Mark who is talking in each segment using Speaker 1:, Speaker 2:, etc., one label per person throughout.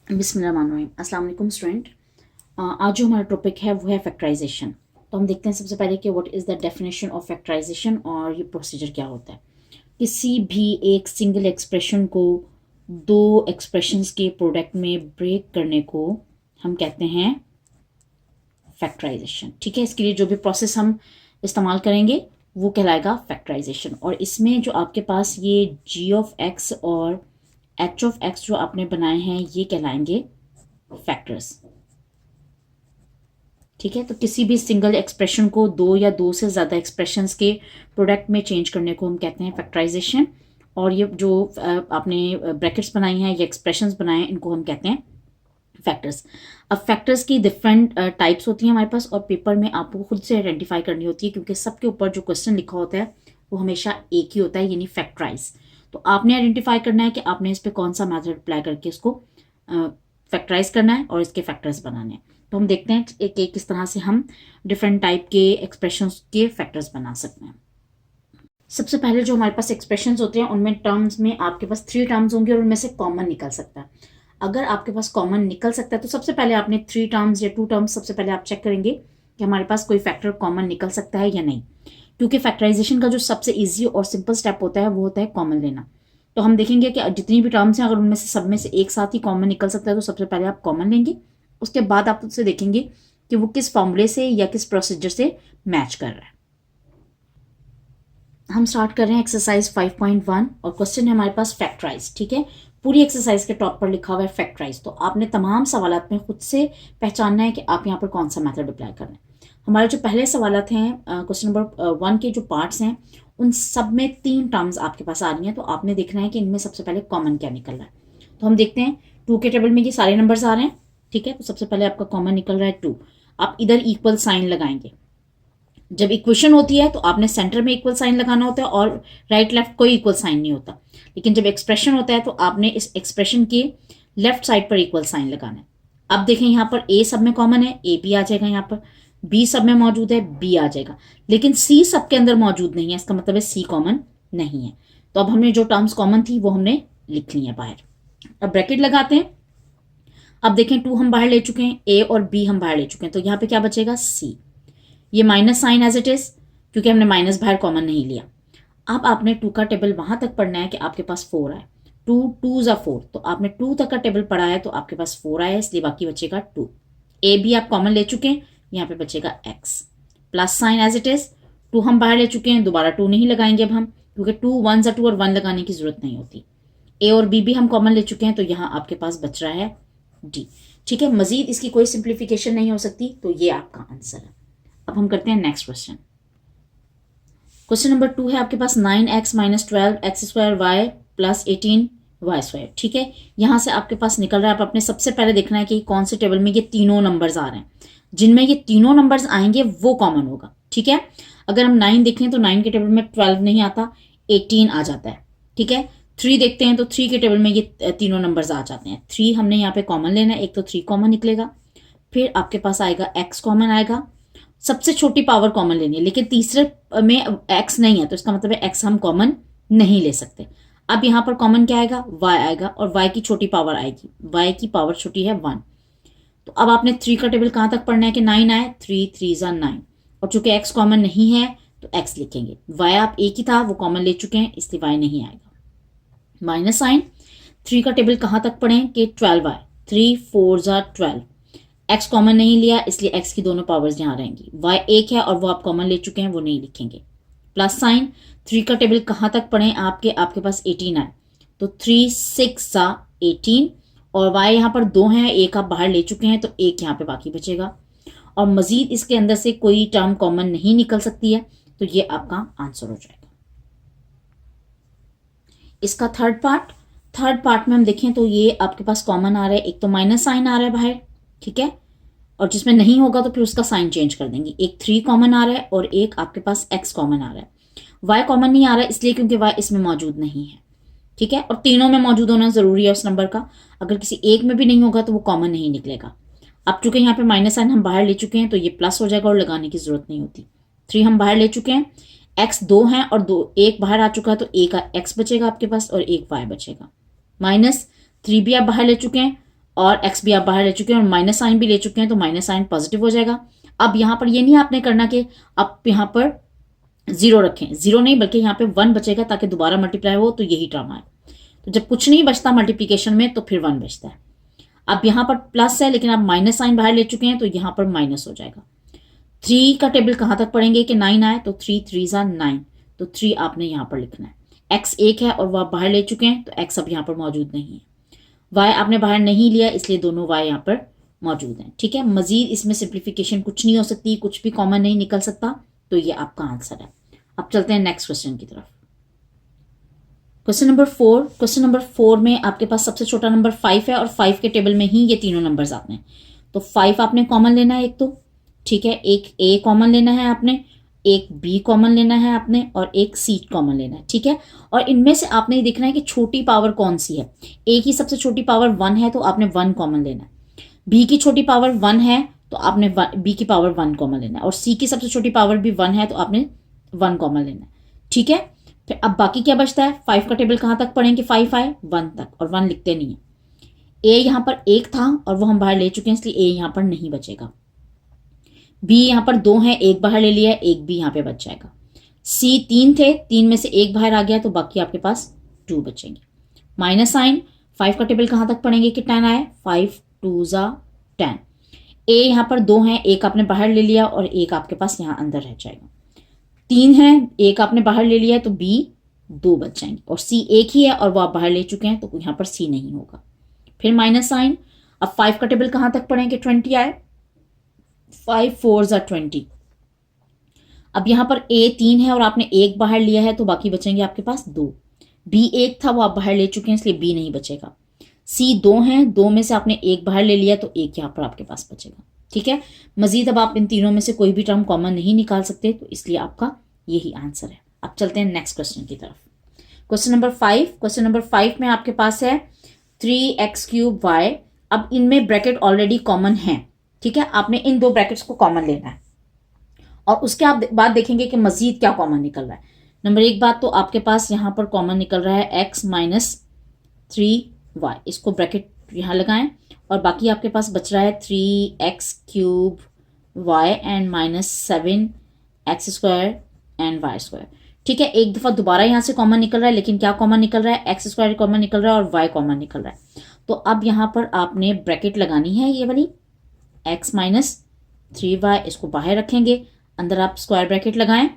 Speaker 1: बिस्मिल्लाहिर्रहमानिर्रहीम। अस्सलाम वालेकुम स्टूडेंट। आज जो हमारा टॉपिक है वो है फैक्टराइजेशन। तो हम देखते हैं सबसे पहले कि what is the definition of factorization और ये प्रोसीजर क्या होता है। किसी भी एक सिंगल एक्सप्रेशन को दो एक्सप्रेशंस के प्रोडक्ट में ब्रेक करने को हम कहते हैं फैक्टराइजेशन। ठीक है, इसके लिए जो भी प्रोसेस हम इस्तेमाल करेंगे वो कहलाएगा फैक्टराइजेशन। और इसमें जो आपके पास ये जी ऑफ एक्स और एच ऑफ एक्स जो आपने बनाए हैं ये कहलाएंगे फैक्टर्स। ठीक है, तो किसी भी सिंगल एक्सप्रेशन को दो या दो से ज़्यादा एक्सप्रेशंस के प्रोडक्ट में चेंज करने को हम कहते हैं फैक्टराइजेशन। और ये जो आपने ब्रैकेट्स बनाई हैं या एक्सप्रेशंस बनाए हैं इनको हम कहते हैं फैक्टर्स। अब फैक्टर्स की डिफरेंट टाइप्स होती हैं हमारे पास, और पेपर में आपको खुद से आइडेंटिफाई करनी होती है, क्योंकि सबके ऊपर जो क्वेश्चन लिखा होता है वो हमेशा एक ही होता है, यानी फैक्टराइज। तो आपने आइडेंटिफाई करना है कि आपने इस पर कौन सा मैथड अप्लाई करके इसको फैक्टराइज करना है और इसके फैक्टर्स बनाने हैं। तो हम देखते हैं कि किस तरह से हम डिफरेंट टाइप के एक्सप्रेशंस के फैक्टर्स बना सकते हैं। सबसे पहले जो हमारे पास एक्सप्रेशंस होते हैं उनमें टर्म्स में आपके पास 3 टर्म्स होंगे और उनमें से कॉमन निकल सकता है। अगर आपके पास कॉमन निकल सकता है तो सबसे पहले आपने 3 टर्म्स या 2 टर्म्स सबसे पहले आप चेक करेंगे कि हमारे पास कोई फैक्टर कॉमन निकल सकता है या नहीं, क्योंकि फैक्टराइजेशन का जो सबसे ईजी और सिंपल स्टेप होता है वो होता है कॉमन लेना। तो हम देखेंगे कि जितनी भी टर्म्स हैं अगर उनमें से सब में से एक साथ ही कॉमन निकल सकता है तो सबसे पहले आप कॉमन लेंगे। उसके बाद आप उससे देखेंगे कि वो किस फॉर्मूले से या किस प्रोसीजर से मैच कर रहा है। हम स्टार्ट कर रहे हैं एक्सरसाइज 5.1 और क्वेश्चन है हमारे पास फैक्टराइज। ठीक है, पूरी एक्सरसाइज के टॉप पर लिखा हुआ है फैक्टराइज। तो आपने तमाम सवालात में खुद से पहचानना है कि आप यहाँ पर कौन सा मेथड अप्लाई कर रहे हैं। हमारे जो पहले सवालात हैं क्वेश्चन नंबर 1 के जो पार्ट्स हैं उन सब में 3 टर्म्स आपके पास आ रही हैं, तो आपने देखना है कि इनमें सबसे पहले कॉमन क्या निकल रहा है। तो हम देखते हैं 2 के टेबल में ये सारे नंबर्स आ रहे हैं। ठीक है, तो सबसे पहले आपका कॉमन निकल रहा है 2। आप इधर इक्वल साइन लगाएंगे। जब इक्वेशन होती है तो आपने सेंटर में इक्वल साइन लगाना होता है और राइट लेफ्ट कोई इक्वल साइन नहीं होता, लेकिन जब एक्सप्रेशन होता है तो आपने इस एक्सप्रेशन के लेफ्ट साइड पर इक्वल साइन लगाना है। अब देखें यहाँ पर ए सब में कॉमन है, ए भी आ जाएगा, यहाँ पर बी सब में मौजूद है, बी आ जाएगा, लेकिन सी सबके अंदर मौजूद नहीं है, इसका मतलब है सी कॉमन नहीं है। तो अब हमने जो टर्म्स कॉमन थी वो हमने लिख ली है बाहर। अब ब्रैकेट लगाते हैं। अब देखें 2 हम बाहर ले चुके हैं, ए और बी हम बाहर ले चुके हैं, तो यहाँ पे क्या बचेगा सी। ये minus sign as it is, क्योंकि हमने माइनस बाहर कॉमन नहीं लिया। अब आपने 2 का टेबल वहां तक पढ़ना है कि आपके पास 4 आए। 2 2 जा 4, तो आपने 2 तक का टेबल पढ़ा है तो आपके पास 4 आया, इसलिए बाकी बचेगा 2। ए भी आप कॉमन ले चुके हैं, यहाँ पे बचेगा X plus sign as it is. 2 हम बाहर ले चुके हैं, दोबारा 2 नहीं लगाएंगे अब हम, क्योंकि 2 1 जा 2 और 1 लगाने की जरूरत नहीं होती। ए और बी भी हम कॉमन ले चुके हैं, तो यहाँ आपके पास बच रहा है डी। ठीक है, मजीद इसकी कोई सिंप्लीफिकेशन नहीं हो सकती, तो ये आपका आंसर है। अब हम करते हैं नेक्स्ट क्वेश्चन। क्वेश्चन नंबर 2 है आपके पास 9x minus 12 X square Y plus 18 Y square. ठीक है, यहां से आपके पास निकल रहा है। आप अपने सबसे पहले देखना है कि कौन से टेबल में ये तीनों नंबर्स आ रहे हैं। जिनमें ये तीनों नंबर्स आएंगे वो कॉमन होगा। ठीक है, अगर हम 9 देखें तो 9 के टेबल में 12 नहीं आता, 18 आ जाता है। ठीक है, 3 देखते हैं तो 3 के टेबल में ये तीनों नंबर्स आ जाते हैं। 3 हमने यहाँ पे कॉमन लेना है, एक तो 3 कॉमन निकलेगा, फिर आपके पास आएगा x कॉमन आएगा, सबसे छोटी पावर कॉमन लेनी है, लेकिन तीसरे में x नहीं है तो इसका मतलब है x हम कॉमन नहीं ले सकते। अब यहाँ पर कॉमन क्या आएगा, y आएगा, और y की छोटी पावर आएगी, y की पावर छोटी है 1। तो अब आपने 3 का टेबल कहाँ तक पढ़ना है कि 9 आए, 3 3 जा 9, और चूंकि x कॉमन नहीं है तो x लिखेंगे। y आप एक ही था वो कॉमन ले चुके हैं, इसलिए y नहीं आएगा। माइनस साइन 3 का टेबल कहाँ तक पढ़ें कि 12 आए, 3 4 जा 12, x कॉमन नहीं लिया इसलिए x की दोनों पावर्स यहाँ रहेंगी। y एक है और वो आप कॉमन ले चुके हैं, वो नहीं लिखेंगे। प्लस साइन 3 का टेबल कहाँ तक पढ़ें आपके पास 18 आए, तो 3 6 सा 18, और y यहाँ पर 2 हैं, एक आप बाहर ले चुके हैं तो एक यहाँ पे बाकी बचेगा, और मजीद इसके अंदर से कोई टर्म कॉमन नहीं निकल सकती है, तो ये आपका आंसर हो जाएगा। इसका थर्ड पार्ट में हम देखें तो ये आपके पास कॉमन आ रहा है, एक तो माइनस साइन आ रहा है बाहर। ठीक है, और जिसमें नहीं होगा तो फिर उसका साइन चेंज कर देंगे। एक 3 कॉमन आ रहा है और एक आपके पास x कॉमन आ रहा है। y कॉमन नहीं आ रहा है इसलिए क्योंकि y इसमें मौजूद नहीं है। ठीक है, और तीनों में मौजूद होना जरूरी है उस नंबर का, अगर किसी एक में भी नहीं होगा तो वो कॉमन नहीं निकलेगा। अब चूंकि यहाँ पे माइनस साइन हम बाहर ले चुके हैं तो ये प्लस हो जाएगा और लगाने की जरूरत नहीं होती। 3 हम बाहर ले चुके हैं, x 2 है और 2 एक बाहर आ चुका है, तो एक x बचेगा आपके पास और एक y बचेगा। माइनस 3 भी आप बाहर ले चुके हैं और एक्स भी आप बाहर ले चुके हैं और माइनस साइन भी ले चुके हैं, तो माइनस साइन पॉजिटिव हो जाएगा। अब यहाँ पर ये नहीं आपने करना कि आप यहाँ पर जीरो रखें, जीरो नहीं बल्कि यहाँ पे 1 बचेगा ताकि दोबारा मल्टीप्लाई हो, तो यही ड्रामा है। तो जब कुछ नहीं बचता मल्टीप्लीकेशन में तो फिर 1 बचता है। अब यहाँ पर प्लस है लेकिन आप माइनस साइन बाहर ले चुके हैं, तो यहाँ पर माइनस हो जाएगा। 3 का टेबल कहाँ तक पढ़ेंगे कि 9 आए, तो 3 3 9, तो 3 आपने यहाँ पर लिखना है। एक्स 1 है और वह आप बाहर ले चुके हैं, तो एक्स अब यहाँ पर मौजूद नहीं है। वाई आपने बाहर नहीं लिया इसलिए दोनों वाई यहाँ पर मौजूद हैं। ठीक है, मजीद इसमें सिंप्लीफिकेशन कुछ नहीं हो सकती, कुछ भी कॉमन नहीं निकल सकता, तो ये आपका आंसर है। अब चलते हैं नेक्स्ट क्वेश्चन की तरफ। Question number 4। क्वेश्चन नंबर 4 में आपके पास सबसे छोटा नंबर 5 है और 5 के टेबल में ही ये तीनों नंबर्स आते हैं। तो 5 आपने कॉमन लेना है एक, तो ठीक है, एक ए कॉमन लेना है आपने, एक बी कॉमन लेना है आपने और एक सी कॉमन लेना है। ठीक है, और इनमें से आपने ये देखना है कि छोटी पावर कौन सी है। ए की सबसे छोटी पावर 1 है तो आपने 1 कॉमन लेना है। बी की छोटी पावर 1 है तो आपने बी की पावर 1 कॉमन लेना है। और सी की सबसे छोटी पावर भी 1 है तो आपने 1 कॉमन लेना है। ठीक है, फिर अब बाकी क्या बचता है। 5 का टेबल कहाँ तक पढ़ेंगे, 5 आए 1 तक, और 1 लिखते नहीं है। ए यहाँ पर 1 था और वो हम बाहर ले चुके हैं इसलिए ए यहाँ पर नहीं बचेगा। बी यहाँ पर 2 है, 1 बाहर ले लिया, 1 भी यहाँ पे बच जाएगा। सी 3 थे, 3 में से 1 बाहर आ गया तो बाकी आपके पास 2 बचेंगे। माइनस साइन 5 का टेबल कहाँ तक पढ़ेंगे कि 10 आए, 5 2 10। ए यहाँ पर 2 है, 1 आपने बाहर ले लिया और 1 आपके पास यहाँ अंदर रह जाएगा। 3 है, 1 आपने बाहर ले लिया है तो बी 2 बच जाएंगे। और सी 1 ही है और वो आप बाहर ले चुके हैं तो यहाँ पर सी नहीं होगा। फिर माइनस साइन। अब 5 का टेबल कहाँ तक पढ़ेंगे, 20 आए, 5 4 20। अब यहाँ पर ए 3 है और आपने 1 बाहर लिया है तो बाकी बचेंगे आपके पास 2। बी 1 था वो आप बाहर ले चुके हैं इसलिए बी नहीं बचेगा। सी 2 है, 2 में से आपने 1 बाहर ले लिया तो 1 यहाँ पर आपके पास बचेगा। ठीक है, मजीद अब आप इन तीनों में से कोई भी टर्म कॉमन नहीं निकाल सकते तो इसलिए आपका यही आंसर है। अब चलते हैं नेक्स्ट क्वेश्चन की तरफ। Question number 5। क्वेश्चन नंबर 5 में आपके पास है 3x³ y। अब इनमें ब्रैकेट ऑलरेडी कॉमन है। ठीक है, आपने इन 2 ब्रैकेट्स को कॉमन लेना है और उसके बाद देखेंगे कि मजीद क्या कॉमन निकल रहा है। नंबर 1 बात तो आपके पास यहाँ पर कॉमन निकल रहा है x - 3y। इसको ब्रैकेट यहाँ लगाएं और बाकी आपके पास बच रहा है 3x³ y and -7x² and y²। ठीक है, एक दफा दोबारा यहाँ से कॉमन निकल रहा है, लेकिन क्या कॉमन निकल रहा है, x² कॉमन निकल रहा है और y कॉमन निकल रहा है। तो अब यहाँ पर आपने ब्रैकेट लगानी है ये वाली, x - 3y, इसको बाहर रखेंगे, अंदर आप स्क्वायर ब्रैकेट लगाएं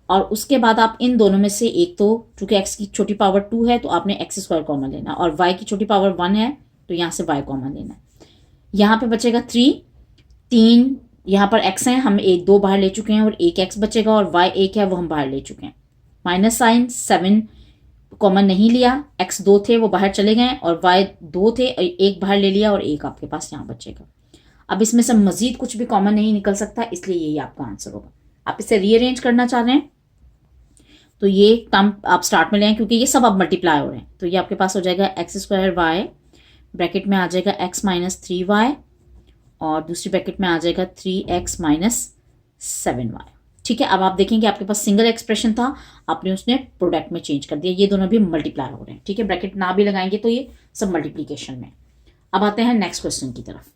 Speaker 1: और उसके बाद आप इन दोनों में से एक, तो चूंकि x की छोटी पावर 2 है तो आपने x² कॉमन लेना और y की छोटी पावर 1 है तो यहाँ से y कॉमन लेना है। यहाँ पे बचेगा 3 यहाँ पर x है, हम 1 2 बाहर ले चुके हैं और 1 x बचेगा और y 1 है वो हम बाहर ले चुके हैं। माइनस साइन 7 कॉमन नहीं लिया, x 2 थे वो बाहर चले गए और y 2 थे, 1 बाहर ले लिया और 1 आपके पास यहाँ बचेगा। अब इसमें से मजीद कुछ भी कॉमन नहीं निकल सकता इसलिए यही आपका आंसर होगा। आप इसे रीअरेंज करना चाह रहे हैं तो ये टर्म आप स्टार्ट में लें क्योंकि ये सब अब मल्टीप्लाई हो रहे हैं। तो ये आपके पास हो जाएगा x² y, ब्रैकेट में आ जाएगा x - 3y और दूसरी ब्रैकेट में आ जाएगा 3x - 7y। ठीक है, अब आप देखेंगे आपके पास सिंगल एक्सप्रेशन था, आपने उसने प्रोडक्ट में चेंज कर दिया, ये दोनों भी मल्टीप्लाई हो रहे हैं। ठीक है, ब्रैकेट ना भी लगाएंगे तो ये सब मल्टीप्लीकेशन में। अब आते हैं नेक्स्ट क्वेश्चन की तरफ।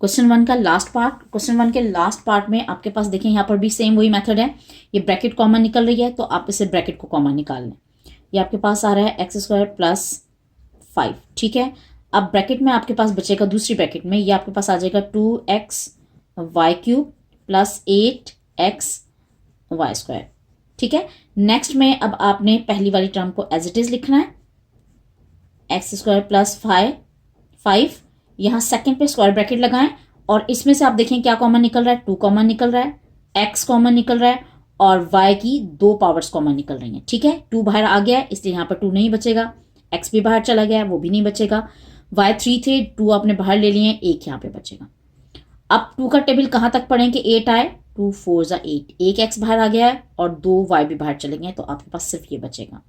Speaker 1: क्वेश्चन 1 का लास्ट पार्ट। क्वेश्चन 1 के लास्ट पार्ट में आपके पास देखें यहाँ पर भी सेम वही मेथड है। ये ब्रैकेट कॉमन निकल रही है तो आप इसे ब्रैकेट को कॉमन निकाल लें। ये आपके पास आ रहा है x² + 5। ठीक है, अब ब्रैकेट में आपके पास बचेगा, दूसरी ब्रैकेट में ये आपके पास आ जाएगा 2xy³ + 8xy²। ठीक है, नेक्स्ट में अब आपने पहली वाली टर्म को एज इट इज लिखना है, x² + 5। यहाँ सेकंड पे स्क्वायर ब्रैकेट लगाएं और इसमें से आप देखें क्या कॉमन निकल रहा है, 2 कॉमन निकल रहा है, x कॉमन निकल रहा है और y की 2 पावर्स कॉमन निकल रही हैं। ठीक है, 2 बाहर आ गया है इसलिए यहाँ पर 2 नहीं बचेगा, x भी बाहर चला गया है वो भी नहीं बचेगा, y 3 थे, 2 आपने बाहर ले लिए, 1 यहाँ पे बचेगा। अब 2 का टेबल कहाँ तक पढ़ेंगे, 8 आए, 2 4 8, 1 x बाहर आ गया है और 2 y भी बाहर चले गए तो आपके पास सिर्फ ये बचेगा।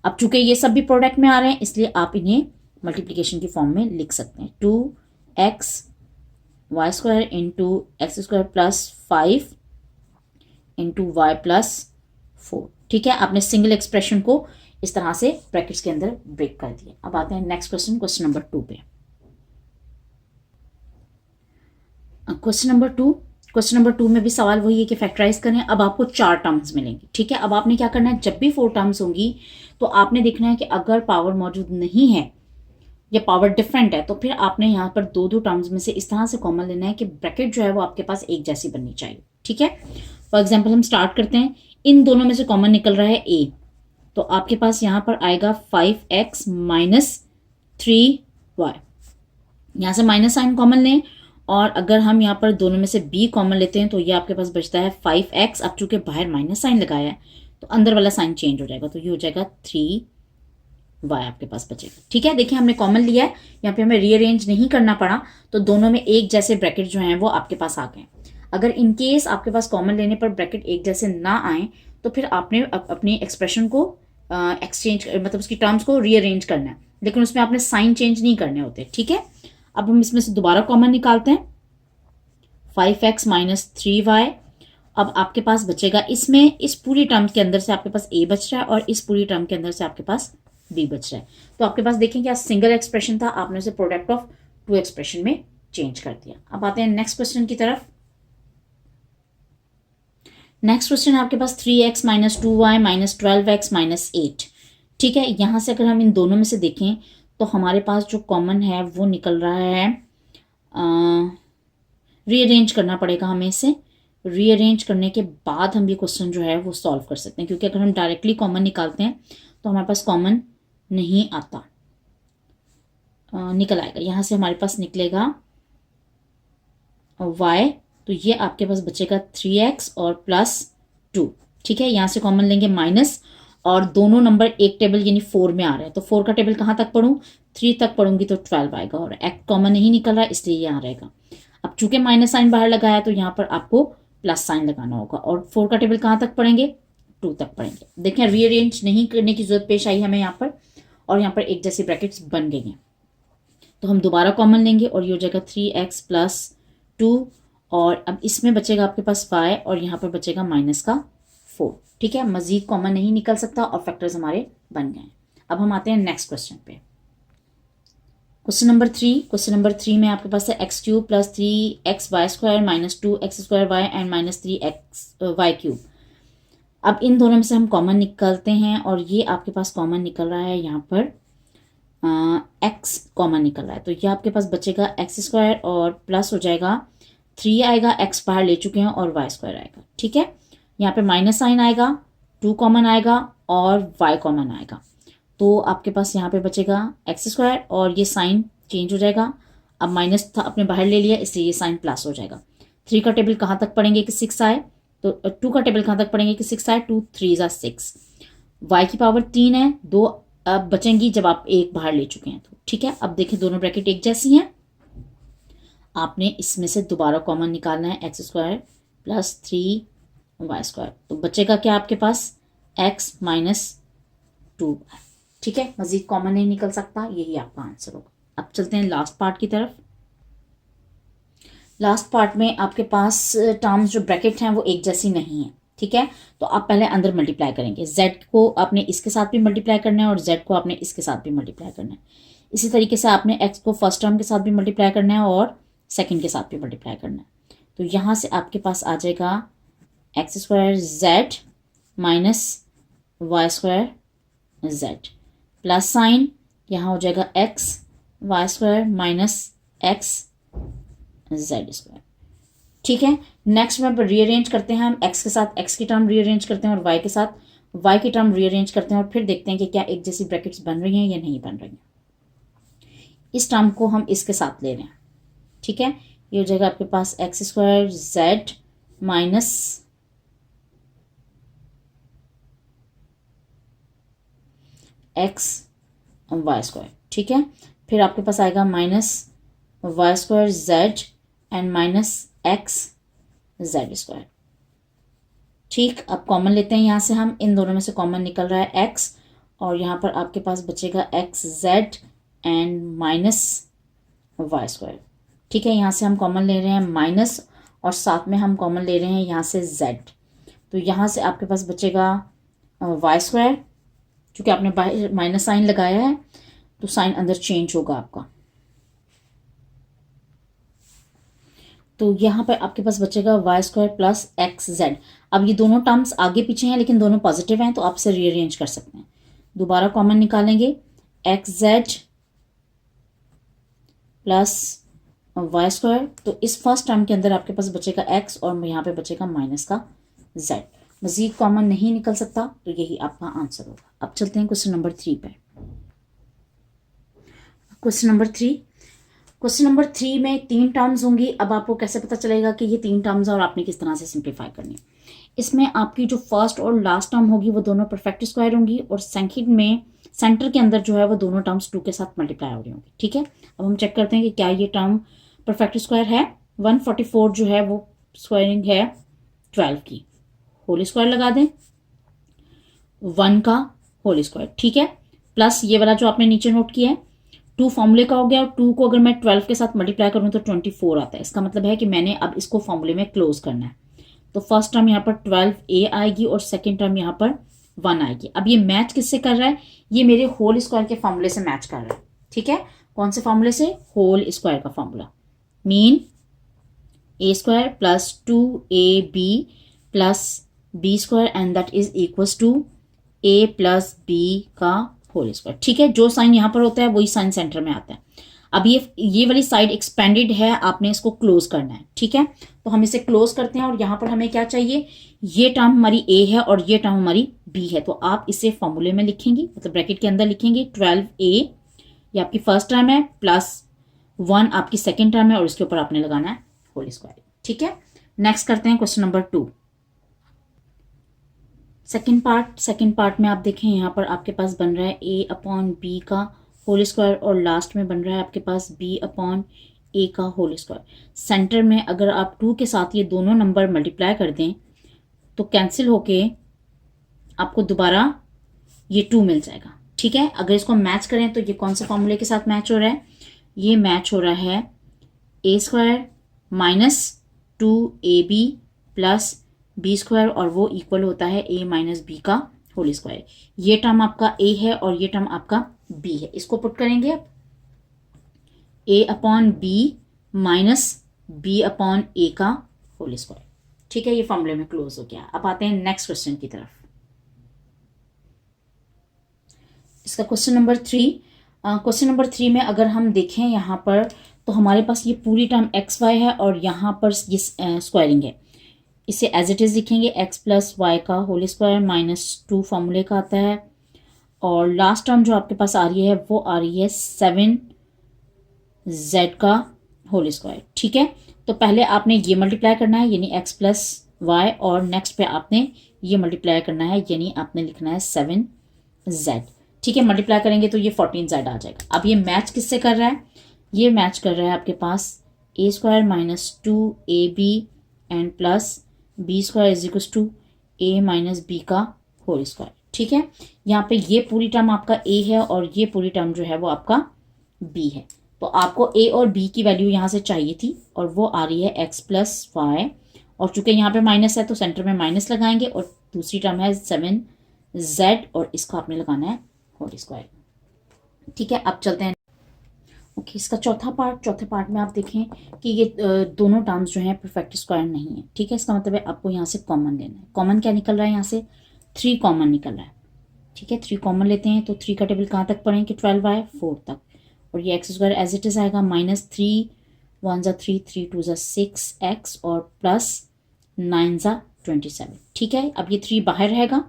Speaker 1: अब चूंकि ये सब भी प्रोडक्ट में आ रहे हैं इसलिए आप इन्हें मल्टीप्लीकेशन की फॉर्म में लिख सकते हैं, 2xy² × x² + 5 × y + 4। ठीक है, आपने सिंगल एक्सप्रेशन को इस तरह से ब्रैकेट्स के अंदर ब्रेक कर दिए। अब आते हैं नेक्स्ट क्वेश्चन, क्वेश्चन नंबर 2 पे। क्वेश्चन नंबर टू में भी सवाल वही है कि फैक्टराइज करें। अब आपको 4 टर्म्स मिलेंगी, ठीक है। अब आपने क्या करना है, जब भी 4 टर्म्स होंगी तो आपने देखना है कि अगर पावर मौजूद नहीं है या पावर डिफरेंट है तो फिर आपने यहाँ पर 2 टर्म्स में से इस तरह से कॉमन लेना है कि ब्रैकेट जो है वो आपके पास एक जैसी बननी चाहिए, ठीक है। फॉर एग्जाम्पल हम स्टार्ट करते हैं, इन दोनों में से कॉमन निकल रहा है a, तो आपके पास यहाँ पर आएगा 5x माइनस 3y। यहाँ से माइनस साइन कॉमन लें, और अगर हम यहाँ पर दोनों में से b कॉमन लेते हैं तो ये आपके पास बचता है 5x। अब चूंकि बाहर माइनस साइन लगाया है तो अंदर वाला साइन चेंज हो जाएगा, तो ये हो जाएगा 3y आपके पास बचेगा, ठीक है। देखिए हमने कॉमन लिया है, यहाँ पे हमें रीअरेंज नहीं करना पड़ा, तो दोनों में एक जैसे ब्रैकेट जो हैं वो आपके पास आ गए। अगर इन केस आपके पास कॉमन लेने पर ब्रैकेट एक जैसे ना आए तो फिर आपने अपनी एक्सप्रेशन को एक्सचेंज मतलब उसकी टर्म्स को रीअरेंज करना है, लेकिन उसमें आपने साइन चेंज नहीं करने होते, ठीक है। अब हम इसमें से दोबारा कॉमन निकालते हैं, 5x माइनस 3y। अब आपके पास बचेगा इसमें, इस पूरी टर्म के अंदर से आपके पास a बच रहा है और इस पूरी टर्म के अंदर से आपके पास b बच रहा है। तो आपके पास देखें क्या सिंगल एक्सप्रेशन था, आपने उसे प्रोडक्ट ऑफ 2 एक्सप्रेशन में चेंज कर दिया। अब आते हैं नेक्स्ट क्वेश्चन की तरफ। नेक्स्ट क्वेश्चन आपके पास 3x minus 2y minus 12x minus 8, ठीक है। यहां से अगर हम इन दोनों में से देखें तो हमारे पास जो कॉमन है वो निकल रहा है, रीअरेंज करना पड़ेगा हमें इसे। रीअरेंज करने के बाद हम ये क्वेश्चन जो है वो सॉल्व कर सकते हैं, क्योंकि अगर हम डायरेक्टली कॉमन निकालते हैं तो हमारे पास कॉमन नहीं आता, निकल आएगा। यहाँ से हमारे पास निकलेगा y, तो ये आपके पास बचेगा 3x और प्लस 2, ठीक है। यहाँ से कॉमन लेंगे माइनस, और दोनों नंबर एक टेबल यानी 4 में आ रहे हैं, तो 4 का टेबल कहाँ तक पढ़ूँ, 3 तक पढ़ूंगी तो 12 आएगा, और एक कॉमन नहीं निकल रहा इसलिए यहाँ रहेगा। अब चूंकि माइनस साइन बाहर लगाया तो यहाँ पर आपको प्लस साइन लगाना होगा, और 4 का टेबल कहाँ तक पढ़ेंगे, 2 तक पढ़ेंगे। देखें रीअरेंज नहीं करने की जरूरत पेश आई हमें यहाँ पर, और यहाँ पर एक जैसी ब्रैकेट्स बन गई हैं। तो हम दोबारा कॉमन लेंगे और ये हो जाएगा 3x प्लस 2, और अब इसमें बचेगा आपके पास y और यहाँ पर बचेगा माइनस का 4, ठीक है। मजीद कॉमन नहीं निकल सकता और फैक्टर्स हमारे बन गए। अब हम आते हैं नेक्स्ट क्वेश्चन पे, क्वेश्चन नंबर 3। क्वेश्चन नंबर 3 में आपके पास है x³ plus 3xy² minus 2x² and minus 3xy³। अब इन दोनों में से हम कॉमन निकालते हैं, और ये आपके पास कॉमन निकल रहा है, यहाँ पर x कॉमन निकल रहा है, तो ये आपके पास बचेगा x² और प्लस हो जाएगा 3 आएगा, x बाहर ले चुके हैं, और y² आएगा, ठीक है। यहाँ पे माइनस साइन आएगा, 2 कॉमन आएगा और y कॉमन आएगा, तो आपके पास यहाँ पे बचेगा x² और ये साइन चेंज हो जाएगा। अब माइनस था आपने बाहर ले लिया इसलिए ये साइन प्लस हो जाएगा। 3 का टेबल कहाँ तक पढ़ेंगे कि 6 आए, तो 2 का टेबल कहाँ तक पढ़ेंगे कि 6 आए, 2 3 ज़ा 6। y की पावर 3 है, 2 अब बचेंगी जब आप 1 बाहर ले चुके हैं, तो ठीक है। अब देखिए दोनों ब्रैकेट एक जैसी हैं, आपने इसमें से दोबारा कॉमन निकालना है, x² प्लस 3y², तो बचेगा क्या आपके पास x माइनस 2, ठीक है। मजीद कॉमन नहीं निकल सकता, यही आपका आंसर होगा। अब चलते हैं लास्ट पार्ट की तरफ। लास्ट पार्ट में आपके पास टर्म्स जो ब्रैकेट हैं वो एक जैसी नहीं है, ठीक है। तो आप पहले अंदर मल्टीप्लाई करेंगे, z को आपने इसके साथ भी मल्टीप्लाई करना है और z को आपने इसके साथ भी मल्टीप्लाई करना है। इसी तरीके से आपने x को फर्स्ट टर्म के साथ भी मल्टीप्लाई करना है और सेकंड के साथ भी मल्टीप्लाई करना है। तो यहाँ से आपके पास आ जाएगा x² z minus y² z plus sign, यहाँ हो जाएगा x y² minus x z², ठीक है। नेक्स्ट में रीअरेंज करते हैं, हम x के साथ x की टर्म रीअरेंज करते हैं और y के साथ y की टर्म रीअरेंज करते हैं, और फिर देखते हैं कि क्या एक जैसी ब्रैकेट्स बन रही हैं या नहीं बन रही हैं। इस टर्म को हम इसके साथ ले रहे हैं, ठीक है। ये हो जाएगा आपके पास x² z minus x y², ठीक है। फिर आपके पास आएगा minus y² z and minus x z², ठीक। अब कॉमन लेते हैं, यहाँ से हम इन दोनों में से कॉमन निकल रहा है x, और यहाँ पर आपके पास बचेगा x z and minus y², ठीक है। यहाँ से हम कॉमन ले रहे हैं माइनस, और साथ में हम कॉमन ले रहे हैं यहाँ से z, तो यहाँ से आपके पास बचेगा y² क्योंकि आपने बाहर माइनस साइन लगाया है तो साइन अंदर चेंज होगा आपका। तो यहाँ पर आपके पास बचेगा Y square plus X Z. अब ये दोनों टर्म्स आगे पीछे हैं लेकिन दोनों पॉजिटिव हैं तो आप इसे रीअरेंज कर सकते हैं। दोबारा कॉमन निकालेंगे, X Z plus Y square, तो इस फर्स्ट टर्म के अंदर आपके पास बचेगा एक्स और यहाँ पे बचेगा माइनस का जेड। मजीद कॉमन नहीं निकल सकता तो यही आपका आंसर होगा। अब चलते हैं क्वेश्चन नंबर 3 पे। क्वेश्चन नंबर 3 में 3 टर्म्स होंगी। अब आपको कैसे पता चलेगा कि ये 3 टर्म्स है और आपने किस तरह से सिंप्लीफाई करनी है। इसमें आपकी जो फर्स्ट और लास्ट टर्म होगी वो दोनों परफेक्ट स्क्वायर होंगी और सेकंड में सेंटर के अंदर जो है वो दोनों टर्म्स 2 के साथ मल्टीप्लाई हो रही होंगी। ठीक है, अब हम चेक करते हैं कि क्या ये टर्म परफेक्ट स्क्वायर है। 144 जो है वो स्क्वायरिंग है 12 की, होल स्क्वायर लगा दें 1 का होल स्क्वायर। ठीक है, प्लस ये वाला जो आपने नीचे नोट किया है 2 फॉर्मूले का हो गया और 2 को अगर मैं 12 के साथ मल्टीप्लाई करूं तो 24 आता है। इसका मतलब है कि मैंने अब इसको फॉर्मूले में क्लोज करना है। तो फर्स्ट टर्म यहाँ पर 12a आएगी और सेकेंड टर्म यहाँ पर 1 आएगी। अब ये मैच किससे कर रहा है, ये मेरे होल स्क्वायर के फॉर्मूले से मैच कर रहा है। ठीक है, कौन से फॉर्मूले से, होल स्क्वायर का formula, mean a square plus 2ab plus b square and that is equals to a plus b का होल स्क्वायर। ठीक है, जो साइन यहाँ पर होता है वही साइन सेंटर में आता है। अब ये वाली साइड एक्सपेंडेड है, आपने इसको क्लोज करना है। ठीक है, तो हम इसे क्लोज करते हैं और यहाँ पर हमें क्या चाहिए, ये टर्म हमारी a है और ये टर्म हमारी b है। तो आप इसे फॉर्मूले में लिखेंगे, मतलब ब्रैकेट के अंदर लिखेंगे 12a ये आपकी फर्स्ट टर्म है प्लस 1 आपकी सेकेंड टर्म है और इसके ऊपर आपने लगाना है होल स्क्वायर। ठीक है, नेक्स्ट करते हैं क्वेश्चन नंबर 2। सेकेंड पार्ट में आप देखें यहाँ पर आपके पास बन रहा है a अपॉन b का होल स्क्वायर और लास्ट में बन रहा है आपके पास b अपॉन a का होल स्क्वायर। सेंटर में अगर आप 2 के साथ ये दोनों नंबर मल्टीप्लाई कर दें तो कैंसिल होके आपको दोबारा ये 2 मिल जाएगा। ठीक है, अगर इसको मैच करें तो ये कौन से फॉर्मूले के साथ मैच हो रहा है, ये मैच हो रहा है a square minus 2ab plus b square और वो इक्वल होता है a माइनस b का होल स्क्वायर। ये टर्म आपका a है और ये टर्म आपका b है। इसको पुट करेंगे आप a upon b minus b upon a का होल स्क्वायर। ठीक है, ये फॉर्मूले में क्लोज हो गया। अब आते हैं नेक्स्ट क्वेश्चन की तरफ। इसका क्वेश्चन नंबर 3 में अगर हम देखें यहाँ पर तो हमारे पास ये पूरी टर्म एक्स वाई है और यहाँ पर ये स्क्वायरिंग है। इसे एज इट इज लिखेंगे x प्लस वाई का होल स्क्वायर माइनस 2 फॉर्मूले का आता है और लास्ट टर्म जो आपके पास आ रही है वो आ रही है 7z का होल स्क्वायर। ठीक है, तो पहले आपने ये मल्टीप्लाई करना है यानी x प्लस वाई और नेक्स्ट पे आपने ये मल्टीप्लाई करना है यानी आपने लिखना है 7z। ठीक है, मल्टीप्लाई करेंगे तो ये 14z आ जाएगा। अब ये मैच किससे कर रहा है, ये मैच कर रहा है आपके पास a square minus 2ab and plus b square is equal to a minus b का होल स्क्वायर। ठीक है, यहाँ पे ये पूरी टर्म आपका a है और ये पूरी टर्म जो है वो आपका b है। तो आपको a और b की वैल्यू यहाँ से चाहिए थी और वो आ रही है x प्लस वाई और चूंकि यहाँ पे माइनस है तो सेंटर में माइनस लगाएंगे और दूसरी टर्म है 7z और इसको आपने लगाना है होल स्क्वायर। ठीक है, अब चलते हैं ओके इसका चौथे पार्ट में आप देखें कि ये दोनों टर्म्स जो हैं परफेक्ट स्क्वायर नहीं है। ठीक है, इसका मतलब है आपको यहाँ से कॉमन लेना है। कॉमन क्या निकल रहा है, यहाँ से 3 कॉमन निकल रहा है। ठीक है, 3 कॉमन लेते हैं तो 3 का टेबल कहाँ तक पढ़ेंगे, 12 4 तक और ये X square as it is आएगा माइनस 3 1 ज़ा 3 3 2 ज़ा 6x और प्लस 9 ज़ा 27। ठीक है, अब ये 3 बाहर रहेगा।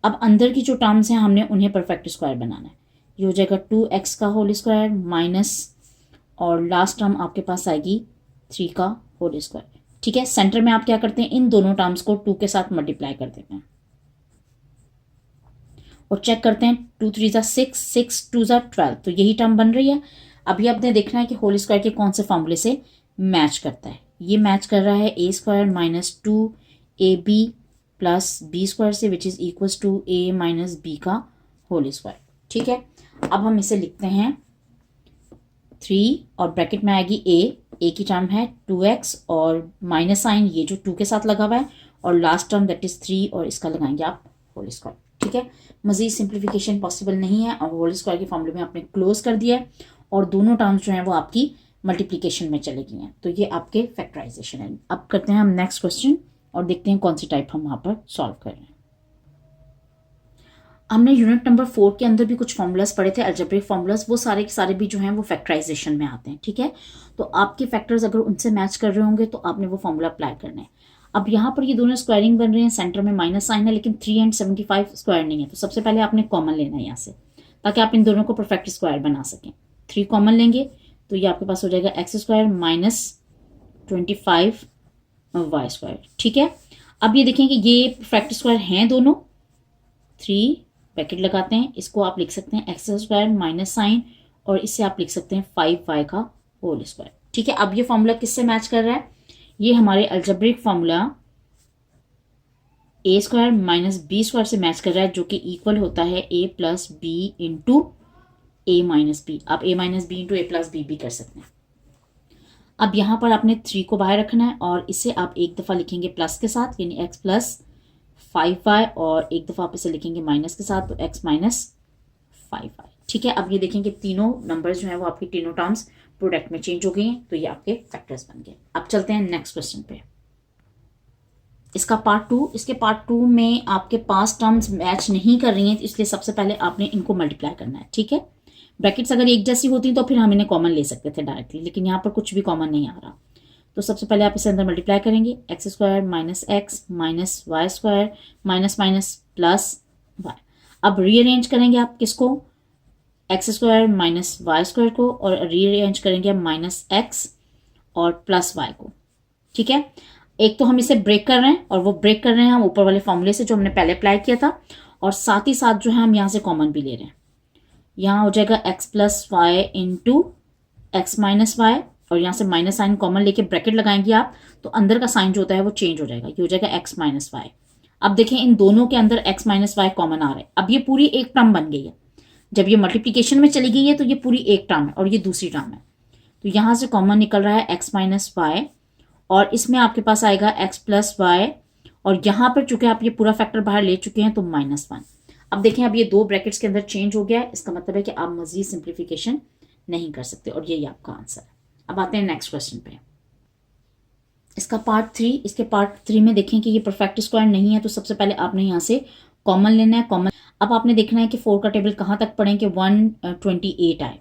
Speaker 1: अब अंदर की जो टर्म्स हैं हमने उन्हें परफेक्ट स्क्वायर बनाना है। ये हो जाएगा 2x का होल स्क्वायर माइनस और लास्ट टर्म आपके पास आएगी 3 का होल स्क्वायर। ठीक है, सेंटर में आप क्या करते हैं, इन दोनों टर्म्स को 2 के साथ मल्टीप्लाई कर देते हैं और चेक करते हैं 2 3 ज़ा 6 6 2 ज़ा 12 तो यही टर्म बन रही है। अभी आपने देखना है कि होल स्क्वायर के कौन से फॉर्मूले से मैच करता है। ये मैच कर रहा है a square minus 2ab plus b square से which is equals to a minus b का होल स्क्वायर। ठीक है, अब हम इसे लिखते हैं 3 और ब्रैकेट में आएगी a की टर्म है 2x और माइनस साइन ये जो 2 के साथ लगा हुआ है और लास्ट टर्म दैट इज 3 और इसका लगाएंगे आप होल स्क्वायर। ठीक है, मज़ीद सिंप्लीफिकेशन पॉसिबल नहीं है और होल स्क्वायर के फॉर्मूले में आपने क्लोज कर दिया है और दोनों टर्म्स जो हैं वो आपकी मल्टीप्लिकेशन में चले गई हैं। तो ये आपके फैक्टराइजेशन है। अब करते हैं हम नेक्स्ट क्वेश्चन और देखते हैं कौन सी टाइप हम वहाँ पर सॉल्व कर रहे हैं। हमने यूनिट नंबर 4 के अंदर भी कुछ फॉर्मूलाज पढ़े थे, अलजेब्रिक फॉर्मूलाज, वो सारे के सारे भी जो हैं वो फैक्टराइजेशन में आते हैं। ठीक है, तो आपके फैक्टर्स अगर उनसे मैच कर रहे होंगे तो आपने वो फॉर्मूला अप्लाई करना है। अब यहाँ पर ये दोनों स्क्वायरिंग बन रहे हैं, सेंटर में माइनस साइन है, लेकिन 3 and 75 स्क्वायर नहीं है। तो सबसे पहले आपने कॉमन लेना है यहाँ से, ताकि आप इन दोनों को परफेक्ट स्क्वायर बना सकें। 3 कॉमन लेंगे तो ये आपके पास हो जाएगा X square minus 25 Y square. ठीक है, अब ये देखें कि ये परफेक्ट स्क्वायर हैं दोनों। 3 ब्रैकेट लगाते हैं, इसको आप लिख सकते हैं एक्स स्क्वायर माइनस साइन, और इससे आप लिख सकते हैं 5y का होल स्क्वायर। ठीक है, अब ये फॉर्मूला किससे मैच कर रहा है? ये हमारे algebraic formula A square minus B square से मैच कर रहा है, जो कि इक्वल होता है a plus B into A minus B. आप a minus B into A plus B भी कर सकते हैं। अब यहाँ पर आपने 3 को बाहर रखना है और इसे आप एक दफ़ा लिखेंगे प्लस के साथ, यानी x प्लस 5y, और एक दफ़ा आप इसे लिखेंगे माइनस के साथ, तो x माइनस 5y। ठीक है, अब ये देखेंगे तीनों नंबर्स जो हैं वो आपकी तीनों टर्म्स प्रोडक्ट में चेंज हो गई हैं, तो ये आपके फैक्टर्स बन गए। अब चलते हैं नेक्स्ट क्वेश्चन पे। इसका पार्ट 2, इसके पार्ट 2 में आपके पास टर्म्स मैच नहीं कर रही हैं, तो इसलिए सबसे पहले आपने इनको मल्टीप्लाई करना है। ठीक है, ब्रैकेट्स अगर एक जैसी होती तो फिर हम इन्हें कॉमन ले सकते थे डायरेक्टली, लेकिन यहाँ पर कुछ भी कॉमन नहीं आ रहा। तो सबसे पहले आप इसे अंदर मल्टीप्लाई करेंगे, X square minus X minus Y square minus minus plus Y. अब रीअरेंज करेंगे आप किसको? X square minus Y square को, और रीअरेंज करेंगे माइनस एक्स और प्लस वाई को। ठीक है, एक तो हम इसे ब्रेक कर रहे हैं, और वो ब्रेक कर रहे हैं हम ऊपर वाले फॉर्मूले से जो हमने पहले अप्लाई किया था, और साथ ही साथ जो है हम यहाँ से कॉमन भी ले रहे हैं। यहाँ हो जाएगा X plus Y into X minus Y, और यहाँ से माइनस साइन कॉमन लेके ब्रैकेट लगाएंगे आप, तो अंदर का साइन जो होता है वो चेंज हो जाएगा, ये हो जाएगा एक्स माइनस वाई। अब देखें इन दोनों के अंदर एक्स माइनस वाई कॉमन आ रहा है। अब ये पूरी एक टर्म बन गई है। जब ये मल्टीप्लीकेशन में चली गई है तो ये पूरी एक टर्म है और ये दूसरी टर्म है। तो यहाँ से कॉमन निकल रहा है एक्स माइनस वाई, और इसमें आपके पास आएगा एक्स प्लस वाई, और यहाँ पर चूंकि आप ये पूरा फैक्टर बाहर ले चुके हैं तो -1। अब देखें अब ये 2 ब्रैकेट्स के अंदर चेंज हो गया है, इसका मतलब है कि आप मजीद सिंप्लीफिकेशन नहीं कर सकते, और यही आपका आंसर है। अब आते हैं नेक्स्ट क्वेश्चन पे। इसका पार्ट 3, इसके पार्ट 3 में देखें कि ये परफेक्ट स्क्वायर नहीं है, तो सबसे पहले आपने यहाँ से कॉमन लेना है। कॉमन अब आपने देखना है कि 4 का टेबल कहाँ तक पढ़ें कि 128 आए।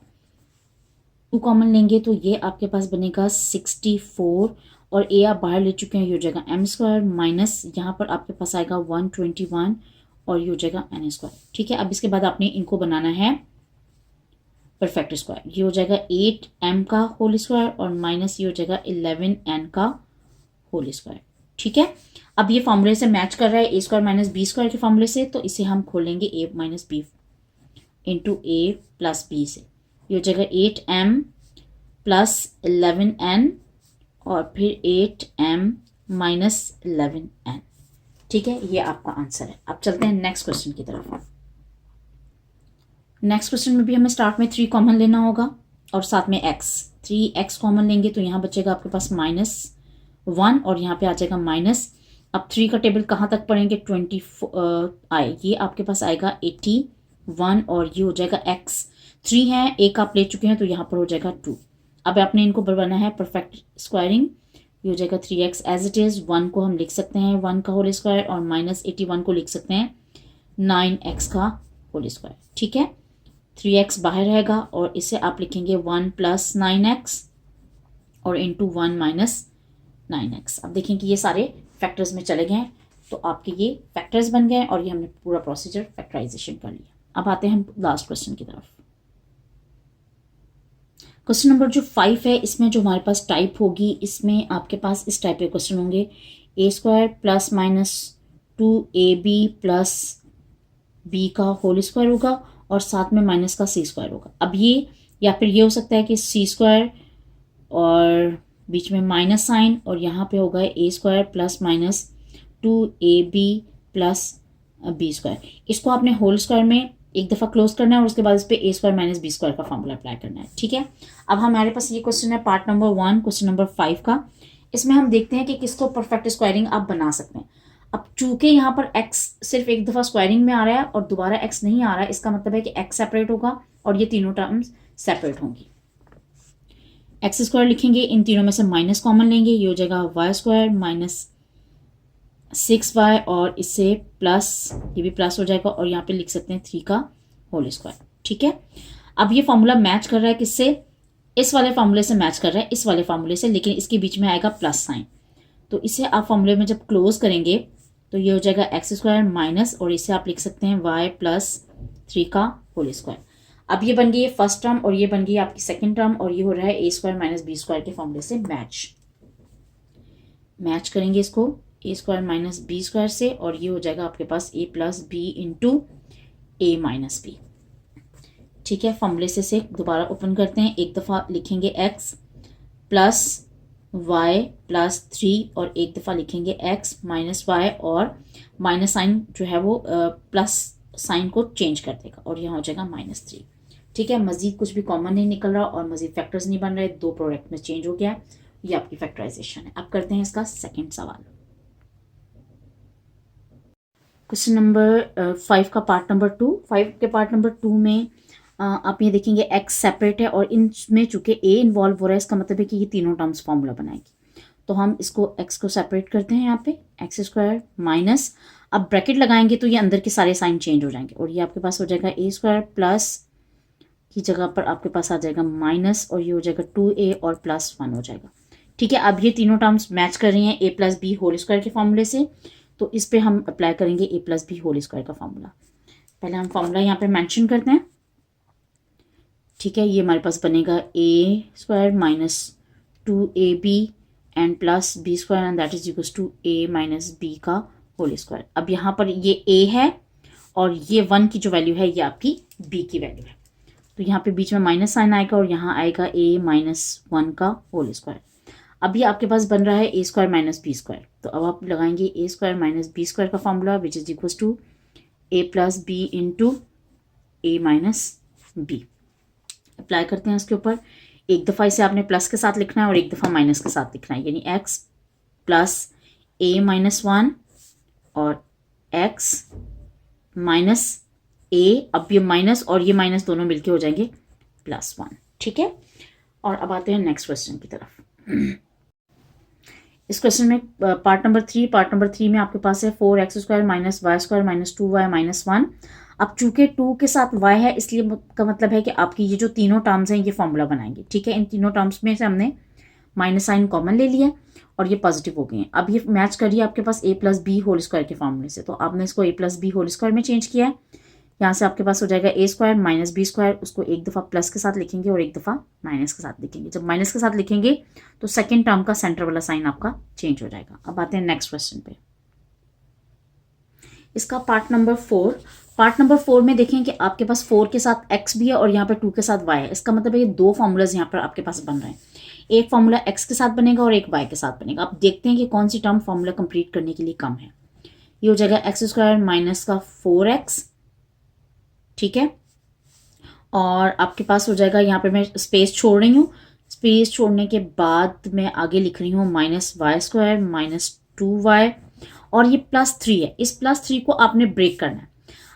Speaker 1: 2 कॉमन लेंगे तो ये आपके पास बनेगा 64, और ए आप बाहर ले चुके हैं, ये हो जाएगा एम स्क्वायर माइनस यहाँ पर आपके पास आएगा 121, और ये हो जाएगा एन स्क्वायर। ठीक है, अब इसके बाद आपने इनको बनाना है परफेक्ट स्क्वायर। ये हो जाएगा 8m का होल स्क्वायर, और माइनस ये हो जाएगा 11n का होल स्क्वायर। ठीक है, अब ये फॉर्मूले से मैच कर रहा है A square minus B square के फॉर्मूले से, तो इसे हम खोलेंगे a minus B into A plus B से। ये हो जाएगा 8m प्लस 11n और फिर 8m माइनस 11n। ठीक है, ये आपका आंसर है। अब चलते हैं नेक्स्ट क्वेश्चन की तरफ। नेक्स्ट क्वेश्चन में भी हमें स्टार्ट में 3 कॉमन लेना होगा और साथ में x। 3x कॉमन लेंगे तो यहाँ बचेगा आपके पास -1, और यहाँ पे आ जाएगा माइनस। अब 3 का टेबल कहाँ तक पढ़ेंगे? 24 आए, ये आपके पास आएगा 81, और ये हो जाएगा x। 3 है, एक आप ले चुके हैं तो यहाँ पर हो जाएगा 2। अब आपने इनको बनाना है परफेक्ट स्क्वायरिंग। ये हो जाएगा 3x एज इट इज़। 1 को हम लिख सकते हैं 1 का होल स्क्वायर, और -81 को लिख सकते हैं 9x का होल स्क्वायर। ठीक है, 3x बाहर रहेगा, और इसे आप लिखेंगे 1 प्लस 9x और इंटू 1 माइनस 9x। अब देखें कि ये सारे फैक्टर्स में चले गए हैं, तो आपके ये फैक्टर्स बन गए, और ये हमने पूरा प्रोसीजर फैक्टराइजेशन कर लिया। अब आते हैं हम लास्ट क्वेश्चन की तरफ। क्वेश्चन नंबर जो 5 है, इसमें जो हमारे पास टाइप होगी, इसमें आपके पास इस टाइप के क्वेश्चन होंगे। A square plus minus 2ab plus b का होल स्क्वायर होगा, और साथ में माइनस का सी स्क्वायर होगा। अब ये, या फिर ये हो सकता है कि सी स्क्वायर और बीच में माइनस साइन, और यहाँ पे होगा a square plus minus 2ab plus b square. इसको आपने होल स्क्वायर में एक दफ़ा क्लोज करना है, और उसके बाद इस पर ए स्क्वायर माइनस बी स्क्वायर का फॉर्मूला अप्लाई करना है। ठीक है, अब हमारे पास ये क्वेश्चन है पार्ट नंबर 1, क्वेश्चन नंबर 5 का। इसमें हम देखते हैं कि किसको परफेक्ट स्क्वायरिंग आप बना सकते हैं। अब चूंकि यहाँ पर x सिर्फ एक दफ़ा स्क्वायरिंग में आ रहा है और दोबारा x नहीं आ रहा है, इसका मतलब है कि x सेपरेट होगा और ये तीनों टर्म्स सेपरेट होंगी। एक्स स्क्वायर लिखेंगे, इन तीनों में से माइनस कॉमन लेंगे, ये हो जाएगा वाई स्क्वायर माइनस 6y और इससे प्लस, ये भी प्लस हो जाएगा और यहाँ पे लिख सकते हैं 3 का होल स्क्वायर। ठीक है, अब ये फॉर्मूला मैच कर रहा है किससे, इस वाले फॉर्मूले से मैच कर रहा है, इस वाले फॉर्मूले से, लेकिन इसके बीच में आएगा प्लस साइन। तो इसे आप फॉर्मूले में जब क्लोज करेंगे तो ये हो जाएगा एक्स स्क्वायर माइनस, और इसे आप लिख सकते हैं y प्लस 3 का होल स्क्वायर। अब ये बन गई फर्स्ट टर्म और ये बन गई आपकी सेकंड टर्म, और ये हो रहा है A square minus B square के फॉर्मूले से मैच करेंगे इसको ए स्क्वायर माइनस बी स्क्वायर से, और ये हो जाएगा आपके पास ए plus B into A minus B. ठीक है, फॉर्मूले से दोबारा ओपन करते हैं, एक दफ़ा लिखेंगे एक्स प्लस y प्लस 3 और एक दफ़ा लिखेंगे x माइनस वाई, और माइनस साइन जो है वो प्लस साइन को चेंज कर देगा और यहाँ हो जाएगा -3। ठीक है, मज़ीद कुछ भी कॉमन नहीं निकल रहा और मज़ीद फैक्टर्स नहीं बन रहे, दो प्रोडक्ट में चेंज हो गया। ये आपकी फैक्टराइजेशन है। अब करते हैं इसका सेकंड सवाल। क्वेश्चन नंबर 5 का पार्ट नंबर 2। 5 के पार्ट नंबर 2 में आप ये देखेंगे x सेपरेट है और इनमें चूंकि a इन्वॉल्व हो रहा है, इसका मतलब है कि ये तीनों टर्म्स फॉर्मूला बनाएगी। तो हम इसको x को सेपरेट करते हैं, यहाँ पे एक्स स्क्वायर माइनस, अब ब्रैकेट लगाएंगे तो ये अंदर के सारे साइन चेंज हो जाएंगे और ये आपके पास हो जाएगा a स्क्वायर प्लस की जगह पर आपके पास आ जाएगा माइनस, और ये हो जाएगा 2a और प्लस 1 हो जाएगा। ठीक है, अब ये तीनों टर्म्स मैच कर रही हैं a plus B whole square के फॉर्मूले से, तो इस पर हम अप्लाई करेंगे a plus B whole square का फॉर्मूला। पहले हम फॉर्मूला यहाँ पे मेंशन करते हैं। ठीक है, ये हमारे पास बनेगा a square minus 2ab and plus b square and that is equals to a minus B का होल स्क्वायर। अब यहाँ पर ये a है और ये 1 की जो वैल्यू है ये आपकी b की वैल्यू है, तो यहाँ पे बीच में माइनस साइन आएगा और यहाँ आएगा a माइनस 1 का होल स्क्वायर। अब ये आपके पास बन रहा है a square minus B square, तो अब आप लगाएंगे a square minus B square का formula which is equals to a plus B into a minus b. Apply करते हैं इसके ऊपर, एक दफ़ा इसे आपने प्लस के साथ लिखना है और एक दफ़ा माइनस के साथ लिखना है, यानी x प्लस a माइनस 1 और x माइनस a, अब ये माइनस और ये माइनस दोनों मिलके हो जाएंगे +1। ठीक है, और अब आते हैं नेक्स्ट क्वेश्चन की तरफ। इस क्वेश्चन में पार्ट नंबर 3 में आपके पास है 4x square minus Y square minus 2y minus 1। अब चूंकि 2 के साथ y है, इसलिए का मतलब है कि आपकी ये जो तीनों टर्म्स हैं ये फॉर्मूला बनाएंगे। ठीक है, इन तीनों टर्म्स में से हमने माइनस साइन कॉमन ले लिया और ये पॉजिटिव हो गए हैं। अब ये मैच करिए आपके पास a plus B whole square के फॉर्मूले से, तो आपने इसको a plus B whole square में चेंज किया है। यहाँ से आपके पास हो जाएगा a square minus B square, उसको एक दफ़ा प्लस के साथ लिखेंगे और एक दफ़ा माइनस के साथ लिखेंगे। जब माइनस के साथ लिखेंगे तो सेकेंड टर्म का सेंटर वाला साइन आपका चेंज हो जाएगा। अब आते हैं नेक्स्ट क्वेश्चन पे, इसका पार्ट नंबर 4। पार्ट नंबर 4 में देखें कि आपके पास 4 के साथ x भी है और यहाँ पर 2 के साथ y है। इसका मतलब है ये दो फॉर्मूलाज यहाँ पर आपके पास बन रहे हैं, एक फॉर्मूला x के साथ बनेगा और एक y के साथ बनेगा। अब देखते हैं कि कौन सी टर्म फॉर्मूला कंप्लीट करने के लिए कम है। ये हो जाएगा एक्स स्क्वायर माइनस का 4x। ठीक है, और आपके पास हो जाएगा, यहाँ पे मैं स्पेस छोड़ रही हूँ, स्पेस छोड़ने के बाद मैं आगे लिख रही हूँ minus Y square minus 2y, और ये +3 है। इस +3 को आपने ब्रेक करना है।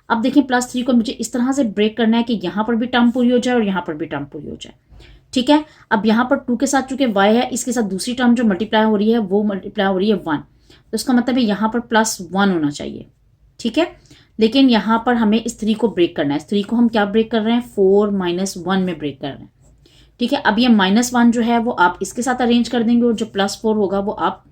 Speaker 1: अब देखें +3 को मुझे इस तरह से ब्रेक करना है कि यहाँ पर भी टर्म पूरी हो जाए और यहाँ पर भी टर्म पूरी हो जाए। ठीक है, अब यहाँ पर 2 के साथ चूंकि y है, इसके साथ दूसरी टर्म जो मल्टीप्लाई हो रही है वो मल्टीप्लाई हो रही है 1, तो इसका मतलब है यहाँ पर +1 होना चाहिए। ठीक है, लेकिन यहाँ पर हमें इस 3 को ब्रेक करना है। इस 3 को हम क्या ब्रेक कर रहे हैं, 4 माइनस 1 में ब्रेक कर रहे हैं। ठीक है, अब ये -1 जो है वो आप इसके साथ अरेंज कर देंगे और जो +4 होगा वो आप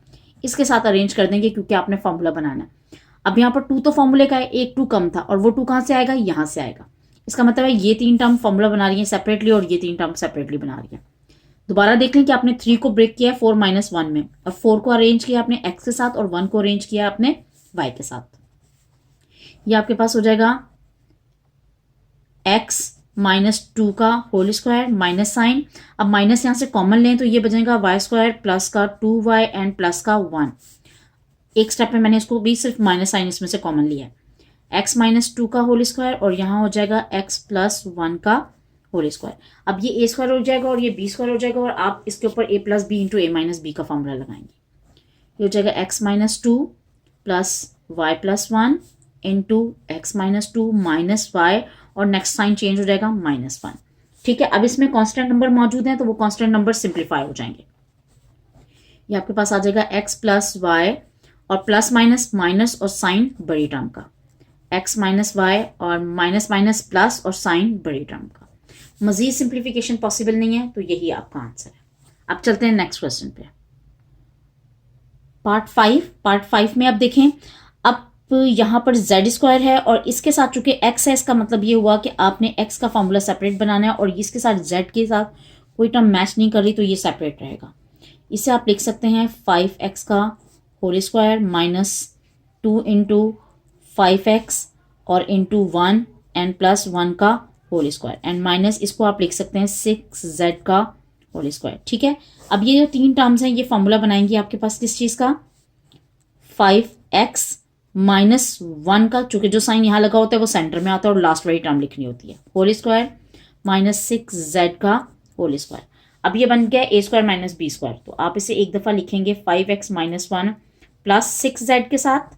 Speaker 1: इसके साथ अरेंज कर देंगे, क्योंकि आपने फॉर्मूला बनाना है। अब यहाँ पर 2 तो फॉर्मूले का है, एक 2 कम था और वो 2 कहाँ से आएगा, यहाँ से आएगा। इसका मतलब है ये 3 टर्म फॉर्मूला बना रही है सेपरेटली और ये 3 टर्म सेपरेटली बना रही है। दोबारा देख लें कि आपने 3 को ब्रेक किया है 4 माइनस 1 में, और 4 को अरेंज किया आपने x के साथ और 1 को अरेंज किया आपने y के साथ। ये आपके पास हो जाएगा x माइनस 2 का होल स्क्वायर माइनस साइन, अब माइनस यहाँ से कॉमन लें तो ये बचेगा y स्क्वायर प्लस का 2y एंड प्लस का 1। एक स्टेप में मैंने इसको भी सिर्फ माइनस साइन इसमें से कॉमन लिया है, x माइनस 2 का होल स्क्वायर और यहाँ हो जाएगा x प्लस 1 का होल स्क्वायर। अब ये a स्क्वायर हो जाएगा और ये b स्क्वायर हो जाएगा और आप इसके ऊपर a plus B into a minus B का फॉर्मूला लगाएंगे। ये हो जाएगा x minus 2 plus y+1 into x-2 minus y, और नेक्स्ट साइन चेंज हो जाएगा -1। ठीक है, अब इसमें कांस्टेंट नंबर मौजूद हैं तो वो कांस्टेंट नंबर सिंप्लीफाई हो जाएंगे। ये आपके पास आ जाएगा x प्लस वाई और प्लस माइनस माइनस और साइन बड़ी टर्म का, x माइनस वाई और माइनस माइनस प्लस और साइन बड़ी टर्म का। मजीद सिंप्लीफिकेशन पॉसिबल नहीं है, तो यही आपका आंसर है। अब चलते हैं नेक्स्ट क्वेश्चन पे, पार्ट 5 में अब देखें। अब यहाँ पर z² है और इसके साथ चूंकि x है, इसका मतलब ये हुआ कि आपने x का फॉर्मूला सेपरेट बनाना है और इसके साथ z के साथ कोई टर्म मैच नहीं कर रही तो ये सेपरेट रहेगा। इसे आप लिख सकते हैं 5x का whole square minus 2 into 5x और इंटू 1 एंड प्लस 1 का होल स्क्वायर एंड माइनस इसको आप लिख सकते हैं 6z का होल स्क्वायर। ठीक है, अब ये जो तीन टर्म्स हैं ये फॉर्मूला बनाएंगे आपके पास किस चीज़ का, 5x माइनस 1 का, चूंकि जो साइन यहाँ लगा होता है वो सेंटर में आता है और लास्ट वाली टर्म लिखनी होती है, होल स्क्वायर माइनस 6z का होल स्क्वायर। अब ये बन गया a² माइनस b², तो आप इसे एक दफ़ा लिखेंगे 5x माइनस 1 प्लस 6z के साथ,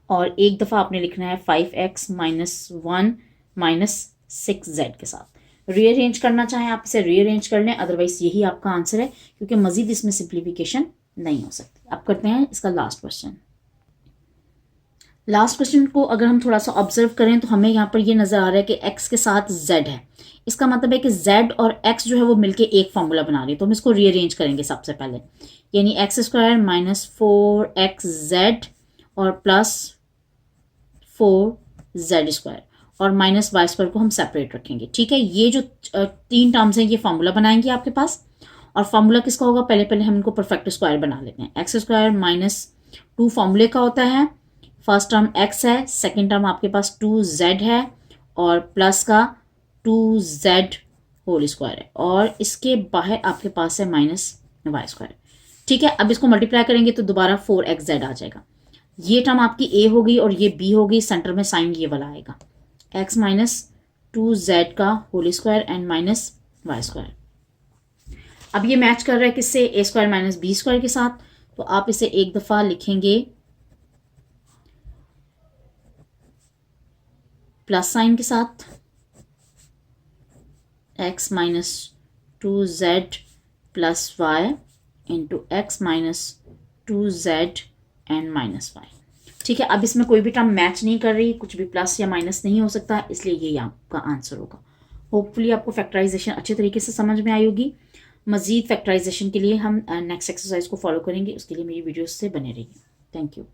Speaker 1: और एक दफ़ा आपने लिखना है 5x माइनस 1 माइनस 6z के साथ। रीअरेंज करना चाहें आप इसे रीअरेंज कर लें, अदरवाइज यही आपका आंसर है क्योंकि मजीद इसमें सिंप्लीफिकेशन नहीं हो सकती। अब करते हैं इसका लास्ट क्वेश्चन। लास्ट क्वेश्चन को अगर हम थोड़ा सा ऑब्जर्व करें तो हमें यहाँ पर ये नज़र आ रहा है कि x के साथ z है, इसका मतलब है कि z और x जो है वो मिलके एक फॉर्मूला बना रही है। तो हम इसको रीअरेंज करेंगे सबसे पहले, यानी x² माइनस 4xz और प्लस 4z² और माइनस y² को हम सेपरेट रखेंगे। ठीक है, ये जो तीन टर्म्स हैं ये फॉर्मूला बनाएंगे आपके पास, और फॉर्मूला किसका होगा, पहले हम इनको परफेक्ट स्क्वायर बना लेते हैं। x² माइनस 2 फॉर्मूले का होता है, फर्स्ट टर्म x है, सेकेंड टर्म आपके पास 2z है और प्लस का 2z होल स्क्वायर है, और इसके बाहर आपके पास है माइनस y²। ठीक है, अब इसको मल्टीप्लाई करेंगे तो दोबारा 4xz आ जाएगा। ये टर्म आपकी a होगी और ये b होगी, सेंटर में साइन ये वाला आएगा, x माइनस 2z का whole square and minus y²। अब ये मैच कर रहा है किससे, a² माइनस b² के साथ, तो आप इसे एक दफ़ा लिखेंगे प्लस साइन के साथ, x minus 2z plus Y into x minus 2z and minus Y. ठीक है, अब इसमें कोई भी टर्म मैच नहीं कर रही, कुछ भी प्लस या माइनस नहीं हो सकता, इसलिए ये आपका आंसर होगा। होपफुली आपको फैक्टराइजेशन अच्छे तरीके से समझ में आई होगी। मज़ीद फैक्टराइजेशन के लिए हम नेक्स्ट एक्सरसाइज को फॉलो करेंगे, उसके लिए मेरी वीडियोस से बने रहिए। Thank you.